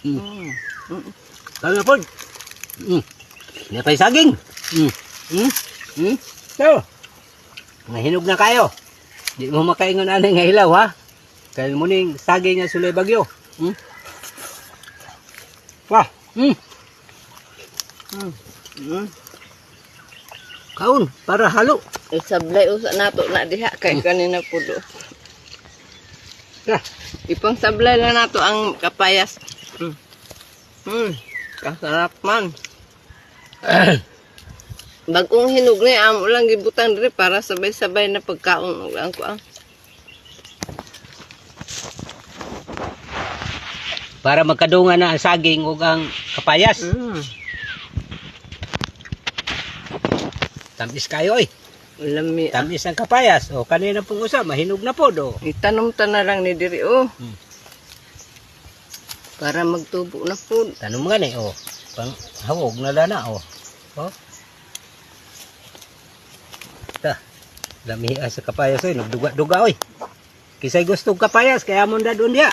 Mm. Kaya po. Napay saging. So, mahinog na kayo. Di mo makaingon anay nga hilaw ha. Kaya mo ning saging nga sulay bagyo. Wah. Kaon para halo. Isablay usa nato na diha kay kanina pulo. Yeah. Ipang sablay lang nato ang kapayas. Kasarap man. Bagong hinog ni amo lang gibutang diri para sabay-sabay na pagkaon ang kuan. Para magkadungan na ang saging ug ang kapayas. Tamis kayo oy. Lami. Tamis ang kapayas. O kanina pong usa mahinog na po do. Itanom ta na lang ni diri oh. Para magtubo na po. Tanom nga ni o. Pang hawog na dana o. O. Ta. Lami sa kapayas oy, nagduga-duga oy. Kisay gusto kapayas kaya mo dadon dia.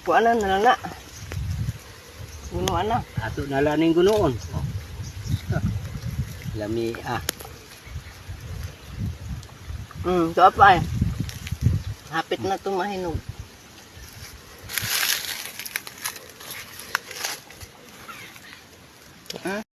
Kuanan na na. Puno ana. Ato na laning gunoon. O. Lami So apa eh. Hapit na to mahinog.